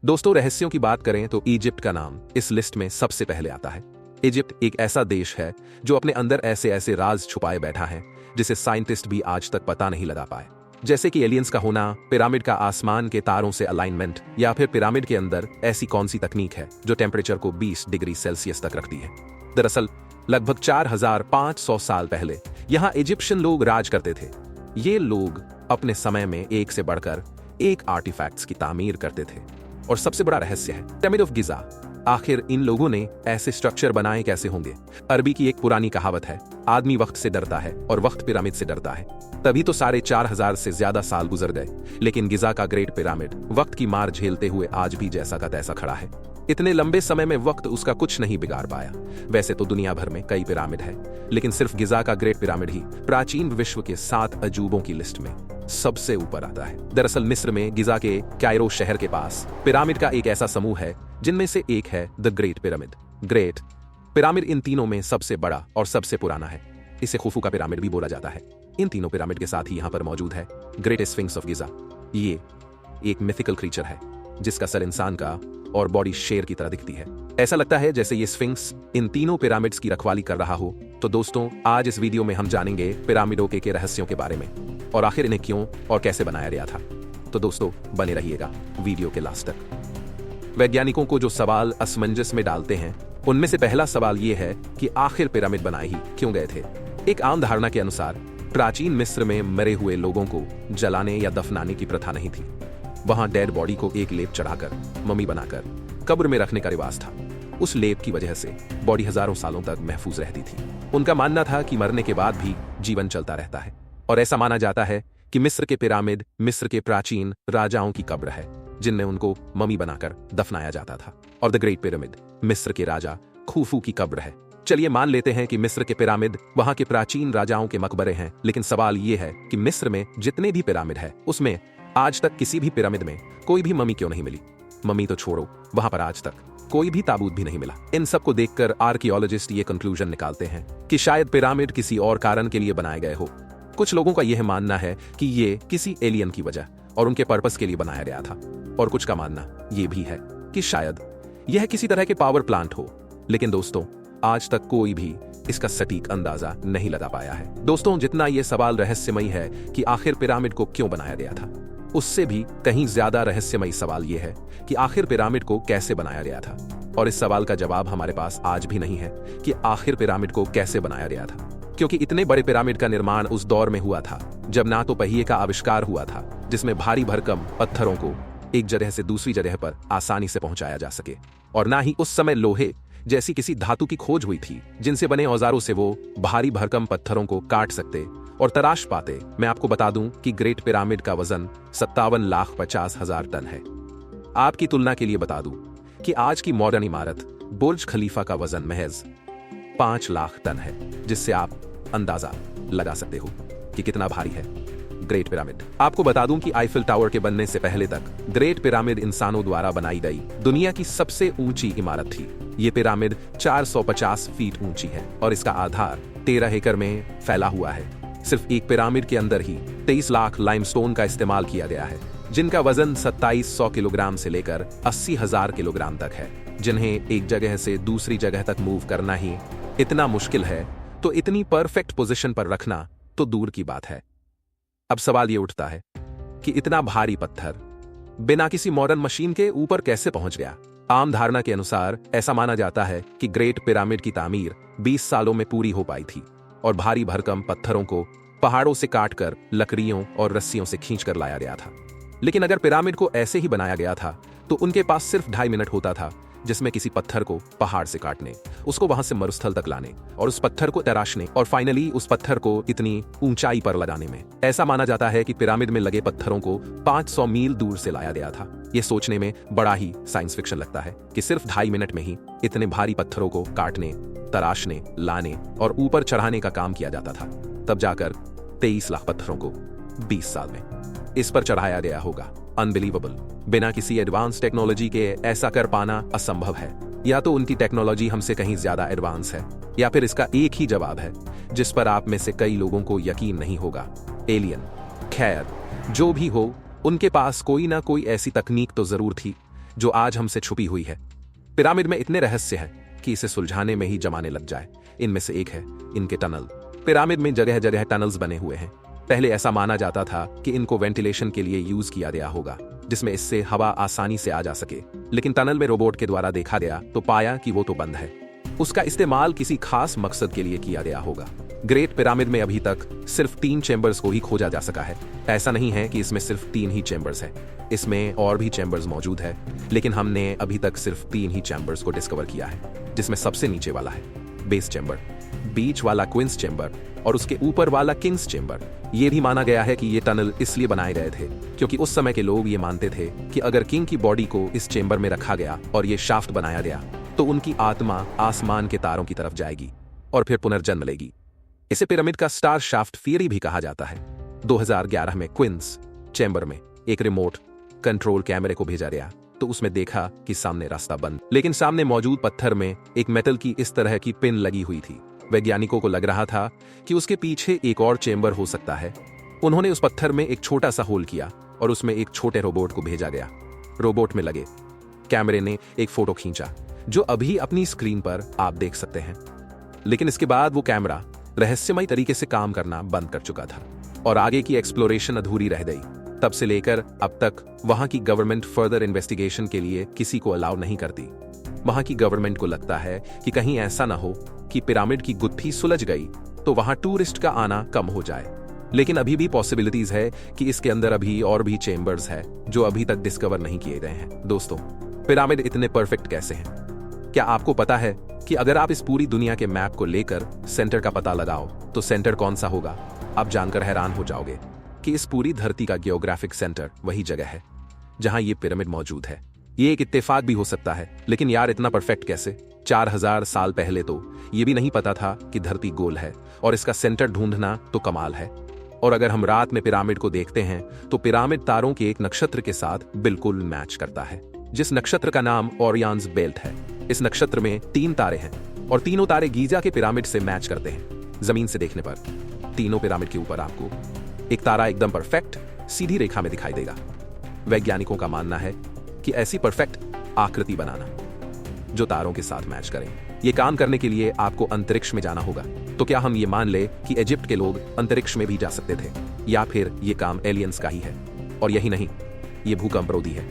दोस्तों, रहस्यों की बात करें तो इजिप्ट का नाम इस लिस्ट में सबसे पहले आता है। इजिप्ट एक ऐसा देश है जो अपने अंदर ऐसे ऐसे राज छुपाए बैठा है जिसे साइंटिस्ट भी आज तक पता नहीं लगा पाए, जैसे कि एलियंस का होना, पिरामिड का आसमान के तारों से अलाइनमेंट, या फिर पिरामिड के अंदर ऐसी कौन सी तकनीक है जो टेम्परेचर को 20 डिग्री सेल्सियस तक रखती है। दरअसल लगभग 4500 साल पहले यहाँ इजिप्शियन लोग राज करते थे। ये लोग अपने समय में एक से बढ़कर एक आर्टिफैक्ट्स की तामीर करते थे। और सबसे बड़ा रहस्य है पिरामिड ऑफ गिजा। आखिर इन लोगों ने ऐसे स्ट्रक्चर बनाए कैसे होंगे? अरबी की एक पुरानी कहावत है, आदमी वक्त से डरता है और वक्त पिरामिड से डरता है। तभी तो 4500 से ज्यादा साल गुजर गए, लेकिन गिजा का ग्रेट पिरामिड वक्त की मार झेलते हुए आज भी जैसा का तैसा खड़ा है। इतने लंबे समय में वक्त उसका कुछ नहीं बिगाड़ पाया। वैसे तो दुनिया भर में कई पिरामिड है, लेकिन सिर्फ गिजा का ग्रेट पिरामिड ही प्राचीन विश्व के 7 अजूबों की लिस्ट में सबसे ऊपर आता है। दरअसल मिस्र में गिजा के कायरो शहर के पास पिरामिड का एक ऐसा समूह है जिनमें से एक है the great pyramid. Great pyramid इन तीनों में सबसे बड़ा और सबसे पुराना है। इसे खुफू का पिरामिड भी बोला जाता है। इन तीनों पिरामिड के साथ ही यहाँ पर मौजूद है ग्रेट स्फिंक्स ऑफ गिजा। ये एक मिथिकल क्रीचर है जिसका सर इंसान का और बॉडी शेर की तरह दिखती है। ऐसा लगता है जैसे ये स्फिंक्स इन तीनों पिरामिड्स की रखवाली कर रहा हो। तो दोस्तों, आज इस वीडियो में हम जानेंगे पिरामिडों के रहस्यों के बारे में और आखिर इन्हें क्यों और कैसे बनाया गया था। तो दोस्तों, बने रहिएगा वीडियो के लास्ट तक। वैज्ञानिकों को जो सवाल असमंजस में डालते हैं, उनमें से पहला सवाल ये है कि आखिर पिरामिड बनाए ही क्यों गए थे। एक आम धारणा के अनुसार प्राचीन मिस्र में मरे हुए लोगों को जलाने या दफनाने की प्रथा नहीं थी। वहां डेड बॉडी को एक लेप चढ़ाकर मम्मी बनाकर कब्र में रखने का रिवाज था। उस लेप की वजह से बॉडी हजारों सालों तक महफूज रहती थी। उनका मानना था कि मरने के बाद भी जीवन चलता रहता है, और ऐसा माना जाता है कि मिस्र के पिरामिड मिस्र के प्राचीन राजाओं की कब्र है जिनमें उनको मम्मी बनाकर दफनाया जाता था। और द ग्रेट पिरामिड मिस्र के राजा खुफू की कब्र है। चलिए मान लेते हैं कि मिस्र के पिरामिड वहां के प्राचीन राजाओं के मकबरे हैं, लेकिन सवाल यह है कि मिस्र में जितने भी पिरामिड है उसमें आज तक किसी भी पिरामिड में कोई भी मम्मी क्यों नहीं मिली? मम्मी तो छोड़ो, वहां पर आज तक कोई भी ताबूत भी नहीं मिला। इन सब को देखकर आर्कियोलॉजिस्ट ये कंक्लूजन निकालते हैं कि शायद पिरामिड किसी और कारण के लिए बनाए गए हो। कुछ लोगों का यह मानना है कि ये किसी एलियन की वजह और उनके पर्पस के लिए बनाया गया था, और कुछ का मानना यह भी है कि शायद यह किसी तरह के पावर प्लांट हो। लेकिन दोस्तों, आज तक कोई भी इसका सटीक अंदाजा नहीं लगा पाया है। दोस्तों, जितना यह सवाल रहस्यमयी है कि आखिर पिरामिड को क्यों बनाया गया था, उससे भी कहीं ज्यादा रहस्यमयी सवाल यह है कि आखिर पिरामिड को कैसे बनाया गया था। और इस सवाल का जवाब हमारे पास आज भी नहीं है कि आखिर पिरामिड को कैसे बनाया गया था, क्योंकि इतने बड़े पिरामिड का निर्माण उस दौर में हुआ था जब ना तो पहिए का आविष्कार हुआ था जिसमें भारी भरकम पत्थरों को एक जगह से दूसरी जगह पर आसानी से पहुंचाया जा सके, और ना ही उस समय लोहे जैसी किसी धातु की खोज हुई थी जिनसे बने औजारों से वो भारी भरकम पत्थरों को काट सकते और तराश पाते। मैं आपको बता दूं कि ग्रेट पिरामिड का वजन 57,50,000 टन है। आपकी तुलना के लिए बता दूं कि आज की मॉडर्न इमारत बुर्ज खलीफा का वजन महज 5 लाख टन है, जिससे आप अंदाजा लगा सकते हो कि कितना भारी है ग्रेट पिरामिड। आपको बता दूं कि आईफिल टावर के बनने से पहले तक ग्रेट पिरामिड इंसानों द्वारा बनाई गई दुनिया की सबसे ऊंची इमारत थी। ये पिरामिड 450 फीट ऊंची है और इसका आधार 13 एकड़ में फैला हुआ है। सिर्फ एक पिरामिड के अंदर ही 23 लाख लाइमस्टोन का इस्तेमाल किया गया है, जिनका वजन 2700 किलोग्राम से लेकर 80,000 किलोग्राम तक है, जिन्हें एक जगह से दूसरी जगह तक मूव करना ही इतना मुश्किल है, तो इतनी परफेक्ट पोजीशन पर रखना तो दूर की बात है। अब सवाल ये उठता है कि इतना भारी पत्थर बिना किसी मॉडर्न मशीन के ऊपर कैसे पहुंच गया? आम धारणा के अनुसार ऐसा माना जाता है कि ग्रेट पिरामिड की तामीर 20 सालों में पूरी हो पाई थी और भारी भरकम पत्थरों को पहाड़ों से काटकर लकड़ियों और रस्सियों से खींचकर लाया गया था। लेकिन अगर पिरामिड को ऐसे ही बनाया गया था तो उनके पास सिर्फ 2.5 मिनट होता था, जिसमें किसी पत्थर को पहाड़ से काटने, उसको वहां से मरुस्थल तक लाने और उस पत्थर को तराशने और फाइनली उस पत्थर को इतनी ऊंचाई पर लगाने में। ऐसा माना जाता है कि पिरामिड में लगे पत्थरों को 500 मील दूर से लाया गया था। ये सोचने में बड़ा ही साइंस फिक्शन लगता है कि सिर्फ 2.5 मिनट में ही इतने भारी पत्थरों को काटने, तराशने, लाने और ऊपर चढ़ाने का काम किया जाता था। तब जाकर 23 लाख पत्थरों को 20 साल में इस पर चढ़ाया गया होगा। अनबिलीवेबल। बिना किसी एडवांस टेक्नोलॉजी के ऐसा कर पाना असंभव है। या तो उनकी टेक्नोलॉजी हमसे कहीं ज्यादा एडवांस है, या फिर इसका एक ही जवाब है जिस पर आप में से कई लोगों को यकीन नहीं होगा, एलियन। खैर, जो भी हो, उनके पास कोई ना कोई ऐसी तकनीक तो जरूर थी जो आज हमसे छुपी हुई है। पिरामिड में इतने रहस्य हैं कि इसे सुलझाने में ही जमाने लग जाए। इनमें से एक है इनके टनल। पिरामिड में जगह जगह टनल्स बने हुए हैं। पहले ऐसा माना जाता था कि इनको वेंटिलेशन के लिए यूज किया गया होगा, जिसमें इससे हवा आसानी से आ जा सके। लेकिन टनल में रोबोट के द्वारा देखा गया तो पाया कि वो तो बंद है। उसका इस्तेमाल किसी खास मकसद के लिए किया गया होगा। ग्रेट पिरामिड में अभी तक सिर्फ 3 चेंबर्स को ही खोजा जा सका है। ऐसा नहीं है कि इसमें सिर्फ 3 ही चेंबर्स हैं, इसमें और भी चेंबर्स मौजूद है, लेकिन हमने अभी तक सिर्फ 3 ही चेंबर्स को डिस्कवर किया है, जिसमें सबसे नीचे वाला है बेस चेंबर, बीच वाला क्वींस चेंबर और उसके ऊपर वाला किंग्स चेंबर। यह भी माना गया है कि ये टनल इसलिए बनाए गए थे क्योंकि उस समय के लोग ये मानते थे कि अगर किंग की बॉडी को इस चेंबर में रखा गया और ये शाफ्ट बनाया गया तो उनकी आत्मा आसमान के तारों की तरफ जाएगी और फिर पुनर्जन्म लेगी। इसे पिरामिड का स्टार शाफ्ट थियरी भी कहा जाता है। 2011 में क्वींस चेंबर में एक रिमोट कंट्रोल कैमरे को भेजा गया तो उसमें देखा कि सामने रास्ता बंद, लेकिन सामने मौजूद पत्थर में एक मेटल की इस तरह की पिन लगी हुई थी। वैज्ञानिकों को लग रहा था कि उसके पीछे एक और चेंबर हो सकता है। उन्होंने उस पत्थर में एक छोटा सा होल किया और उसमें एक छोटे रोबोट को भेजा गया। रोबोट में लगे कैमरे ने एक फोटो खींचा जो अभी अपनी स्क्रीन पर आप देख सकते हैं। लेकिन इसके बाद वो कैमरा रहस्यमय तरीके से काम करना बंद कर चुका था और आगे की एक्सप्लोरेशन अधूरी रह गई। तब से लेकर अब तक वहां की गवर्नमेंट फर्दर इन्वेस्टिगेशन के लिए किसी को अलाउ नहीं करती। वहां की गवर्नमेंट को लगता है कि कहीं ऐसा ना हो कि पिरामिड की गुत्थी सुलझ गई तो वहां टूरिस्ट का आना कम हो जाए। लेकिन अभी भी पॉसिबिलिटीज है कि इसके अंदर अभी और भी चेंबर्स है जो अभी तक डिस्कवर नहीं किए गए हैं। दोस्तों, पिरामिड इतने परफेक्ट कैसे हैं? क्या आपको पता है कि अगर आप इस पूरी दुनिया के मैप को लेकर सेंटर का पता लगाओ तो सेंटर कौन सा होगा? आप जानकर हैरान हो जाओगे कि इस पूरी धरती का जियोग्राफिक सेंटर वही जगह है जहां ये पिरामिड मौजूद है। ये एक इत्तेफाक भी हो सकता है, लेकिन यार इतना परफेक्ट कैसे? 4000 साल पहले तो ये भी नहीं पता था कि धरती गोल है और इसका सेंटर ढूंढना तो कमाल है। और अगर हम रात में पिरामिड को देखते हैं तो पिरामिड तारों के एक नक्षत्र के साथ बिल्कुल मैच करता है, जिस नक्षत्र का नाम ओरियंस बेल्ट है। इस नक्षत्र में 3 तारे हैं और तीनों तारे गीजा के पिरामिड से मैच करते हैं। जमीन से देखने पर तीनों पिरामिड के ऊपर आपको एक तारा एकदम परफेक्ट सीधी रेखा में दिखाई देगा। वैज्ञानिकों का मानना है कि ऐसी परफेक्ट आकृति बनाना जो तारों के साथ मैच करें, ये काम करने के लिए आपको अंतरिक्ष में जाना होगा। तो क्या हम ये मान ले कि इजिप्ट के लोग अंतरिक्ष में भी जा सकते थे, या फिर ये काम एलियंस का ही है? और यही नहीं, ये भूकंपरोधी है।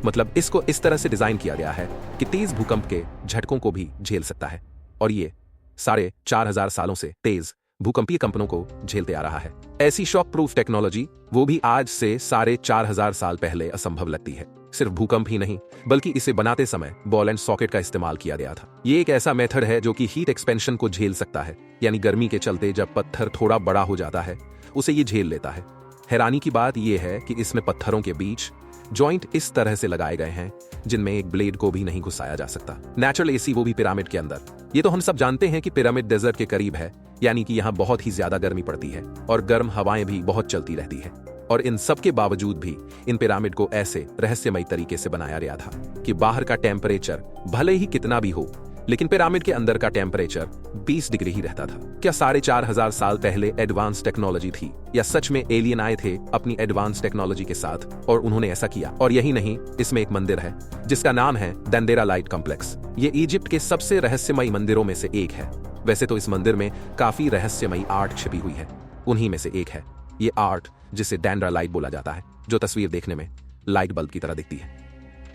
मतलब इसको इस तरह से डिजाइन किया गया है कि तेज भूकंप के झटकों को भी झेल सकता है और ये 4500 सालों से तेज भूकंपीय कंपनों को झेलते आ रहा है। ऐसी शॉक प्रूफ टेक्नोलॉजी वो भी आज से 4500 साल पहले असंभव लगती है। सिर्फ भूकंप ही नहीं, बल्कि इसे बनाते समय बॉल एंड सॉकेट का इस्तेमाल किया गया था। ये एक ऐसा मेथड है जो कि हीट एक्सपेंशन को झेल सकता है, यानी गर्मी के चलते जब पत्थर थोड़ा बड़ा हो जाता है उसे ये झेल लेता है। हैरानी की बात यह है कि इसमें पत्थरों के बीच जॉइंट इस तरह से लगाए गए हैं जिनमें एक ब्लेड को भी नहीं घुसाया जा सकता। नेचुरल एसी, वो भी पिरामिड के अंदर। ये तो हम सब जानते हैं कि पिरामिड डेजर्ट के करीब है, यानी कि यहाँ बहुत ही ज्यादा गर्मी पड़ती है और गर्म हवाएं भी बहुत चलती रहती है। और इन सब के बावजूद भी इन पिरामिड को ऐसे रहस्यमय तरीके से बनाया गया था कि बाहर का टेम्परेचर भले ही कितना भी हो, लेकिन पिरामिड के अंदर का टेम्परेचर 20 डिग्री ही रहता था। क्या 4500 साल पहले एडवांस टेक्नोलॉजी थी, या सच में एलियन आए थे अपनी एडवांस टेक्नोलॉजी के साथ और उन्होंने ऐसा किया? और यही नहीं, इसमें एक मंदिर है जिसका नाम है दंडेरा लाइट कॉम्प्लेक्स। ये इजिप्ट के सबसे रहस्यमय मंदिरों में से एक है। वैसे तो इस मंदिर में काफी रहस्यमयी आर्ट छिपी हुई है, उन्हीं में से एक है ये आर्ट जिसे डेंड्रा लाइट बोला जाता है, जो तस्वीर देखने में लाइट बल्ब की तरह दिखती है।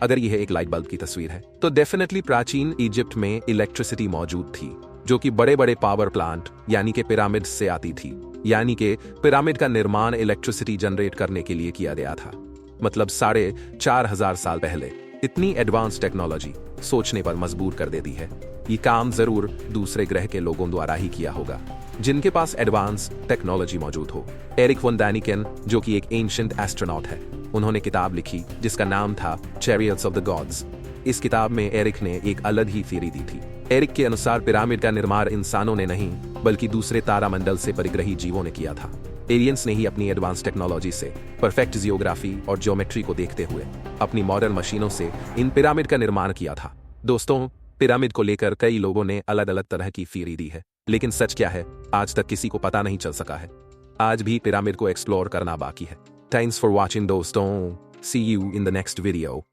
अगर यह एक लाइट बल्ब की तस्वीर है तो डेफिनेटली प्राचीन इजिप्ट में इलेक्ट्रिसिटी मौजूद थी, जो कि बड़े बड़े पावर प्लांट यानी कि पिरामिड से आती थी। यानी कि पिरामिड का निर्माण इलेक्ट्रिसिटी जनरेट करने के लिए किया गया था। मतलब 4500 साल पहले इतनी एडवांस टेक्नोलॉजी सोचने पर मजबूर कर देती है। ये काम जरूर दूसरे ग्रह के लोगों द्वारा ही किया होगा जिनके पास एडवांस टेक्नोलॉजी मौजूद हो। एरिक वॉन डैनिकेन, जो कि एक एंशिएंट एस्ट्रोनॉट है, उन्होंने किताब लिखी जिसका नाम था चैरियट्स ऑफ द गॉड्स। इस किताब में एरिक ने एक अलग ही थ्योरी दी थी। एरिक के अनुसार पिरामिड का निर्माण इंसानों ने नहीं बल्कि दूसरे तारामंडल से परिग्रही जीवों ने किया था। एलियंस ने ही अपनी एडवांस टेक्नोलॉजी से, परफेक्ट जियोग्राफी और ज्योमेट्री को देखते हुए अपनी मॉडर्न मशीनों से इन पिरामिड का निर्माण किया था। दोस्तों, पिरामिड को लेकर कई लोगों ने अलग अलग तरह की थ्योरी दी है, लेकिन सच क्या है आज तक किसी को पता नहीं चल सका है। आज भी पिरामिड को एक्सप्लोर करना बाकी है। थैंक्स फॉर वॉचिंग दोस्तों। See you in the next video.